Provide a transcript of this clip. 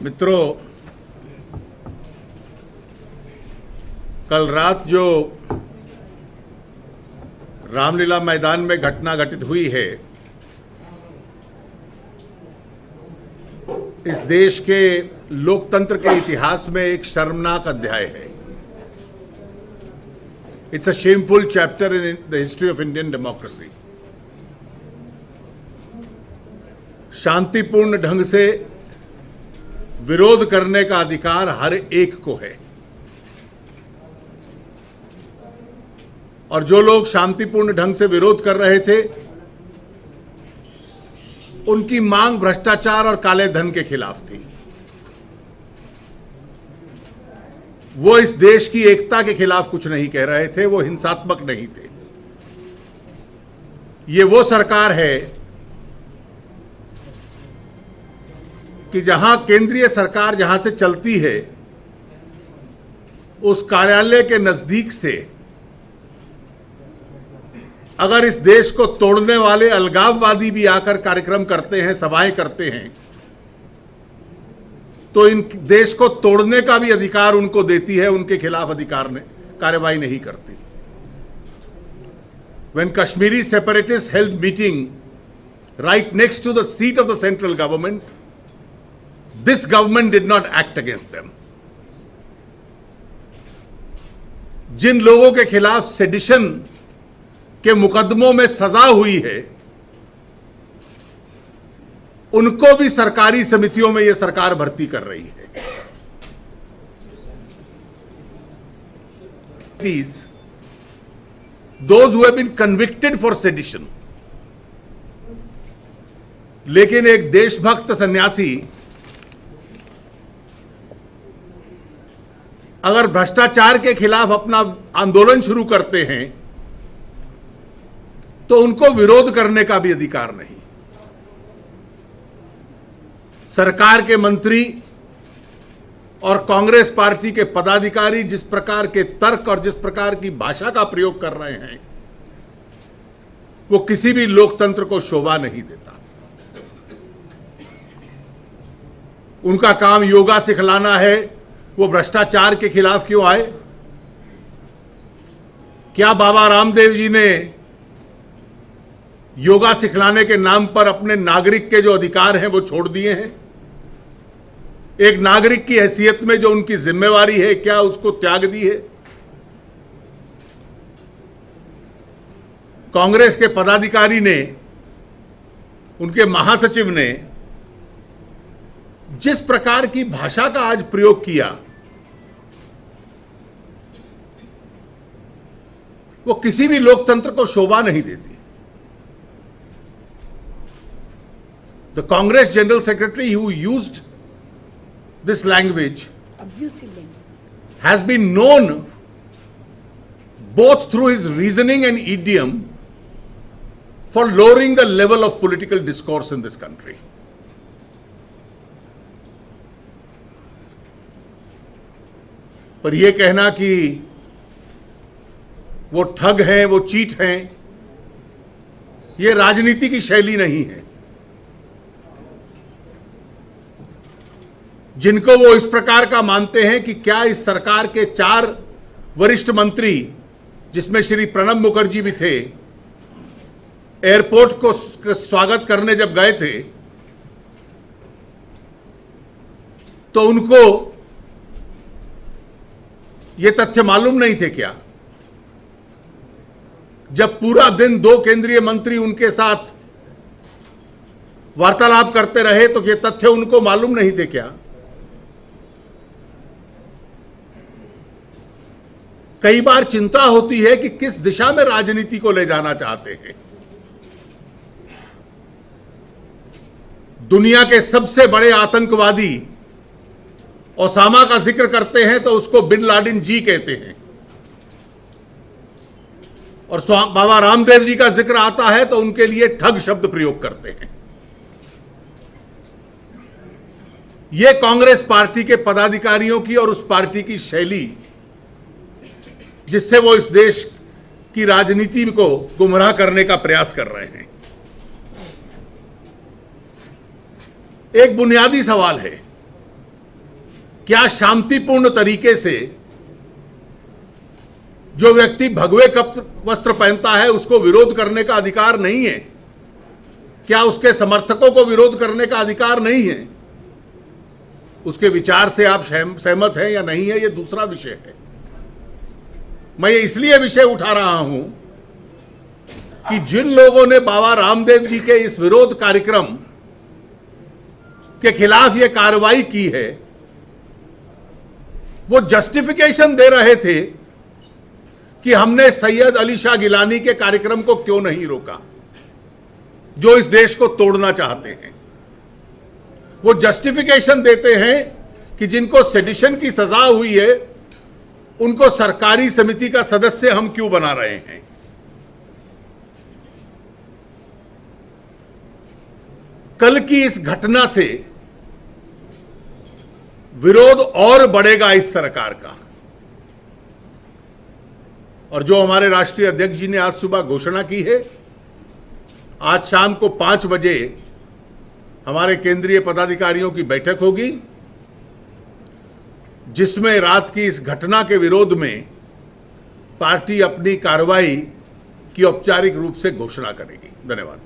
मित्रों, कल रात जो रामलीला मैदान में घटना घटित हुई है, इस देश के लोकतंत्र के इतिहास में एक शर्मनाक अध्याय है। It's a shameful chapter in the history of Indian democracy. शांतिपूर्ण ढंग से विरोध करने का अधिकार हर एक को है, और जो लोग शांतिपूर्ण ढंग से विरोध कर रहे थे, उनकी मांग भ्रष्टाचार और काले धन के खिलाफ थी। वो इस देश की एकता के खिलाफ कुछ नहीं कह रहे थे, वो हिंसात्मक नहीं थे। ये वो सरकार है कि जहां केंद्रीय सरकार जहां से चलती है, उस कार्यालय के नजदीक से अगर इस देश को तोड़ने वाले अलगाववादी भी आकर कार्यक्रम करते हैं, सभाएं करते हैं, तो इन देश को तोड़ने का भी अधिकार उनको देती है, उनके खिलाफ अधिकार ने कार्रवाई नहीं करती। When Kashmiri separatists held meeting right next to the seat of the central government, this government did not act against them. जिन लोगों के खिलाफ सेडिशन के मुकदमों में सजा हुई है, उनको भी सरकारी समितियों में यह सरकार भर्ती कर रही है। Those who have been convicted for sedition, लेकिन एक देशभक्त सन्यासी अगर भ्रष्टाचार के खिलाफ अपना आंदोलन शुरू करते हैं, तो उनको विरोध करने का भी अधिकार नहीं। सरकार के मंत्री और कांग्रेस पार्टी के पदाधिकारी जिस प्रकार के तर्क और जिस प्रकार की भाषा का प्रयोग कर रहे हैं, वो किसी भी लोकतंत्र को शोभा नहीं देता। उनका काम योगा सिखलाना है, वो भ्रष्टाचार के खिलाफ क्यों आए? क्या बाबा रामदेव जी ने योगा सिखलाने के नाम पर अपने नागरिक के जो अधिकार हैं वो छोड़ दिए हैं? एक नागरिक की हैसियत में जो उनकी जिम्मेवारी है, क्या उसको त्याग दी है? कांग्रेस के पदाधिकारी ने, उनके महासचिव ने जिस प्रकार की भाषा का आज प्रयोग किया, वो किसी भी लोकतंत्र को शोभा नहीं देती। The Congress General Secretary who used this language has been known both through his reasoning and idiom for lowering the level of political discourse in this country. पर यह कहना कि वो ठग हैं, वो चीट हैं, यह राजनीति की शैली नहीं है। जिनको वो इस प्रकार का मानते हैं कि क्या इस सरकार के 4 वरिष्ठ मंत्री, जिसमें श्री प्रणब मुखर्जी भी थे, एयरपोर्ट को स्वागत करने जब गए थे, तो उनको ये तथ्य मालूम नहीं थे क्या? जब पूरा दिन 2 केंद्रीय मंत्री उनके साथ वार्तालाप करते रहे, तो ये तथ्य उनको मालूम नहीं थे क्या? कई बार चिंता होती है कि किस दिशा में राजनीति को ले जाना चाहते हैं। दुनिया के सबसे बड़े आतंकवादी ओसामा का जिक्र करते हैं तो उसको बिन लादेन जी कहते हैं, और बाबा रामदेव जी का जिक्र आता है तो उनके लिए ठग शब्द प्रयोग करते हैं। यह कांग्रेस पार्टी के पदाधिकारियों की और उस पार्टी की शैली, जिससे वो इस देश की राजनीति को गुमराह करने का प्रयास कर रहे हैं। एक बुनियादी सवाल है क्या शांतिपूर्ण तरीके से जो व्यक्ति भगवे वस्त्र पहनता है उसको विरोध करने का अधिकार नहीं है? क्या उसके समर्थकों को विरोध करने का अधिकार नहीं है? उसके विचार से आप सहमत हैं या नहीं है, यह दूसरा विषय है। मैं ये इसलिए विषय उठा रहा हूं कि जिन लोगों ने बाबा रामदेव जी के इस विरोध कार्यक्रम के खिलाफ यह कार्रवाई की है, वो जस्टिफिकेशन दे रहे थे कि हमने सैयद अली शाह गिलानी के कार्यक्रम को क्यों नहीं रोका, जो इस देश को तोड़ना चाहते हैं। वो जस्टिफिकेशन देते हैं कि जिनको सेडिशन की सजा हुई है उनको सरकारी समिति का सदस्य हम क्यों बना रहे हैं। कल की इस घटना से विरोध और बढ़ेगा इस सरकार का, और जो हमारे राष्ट्रीय अध्यक्ष जी ने आज सुबह घोषणा की है, आज शाम को 5 बजे हमारे केंद्रीय पदाधिकारियों की बैठक होगी, जिसमें रात की इस घटना के विरोध में पार्टी अपनी कार्रवाई की औपचारिक रूप से घोषणा करेगी। धन्यवाद।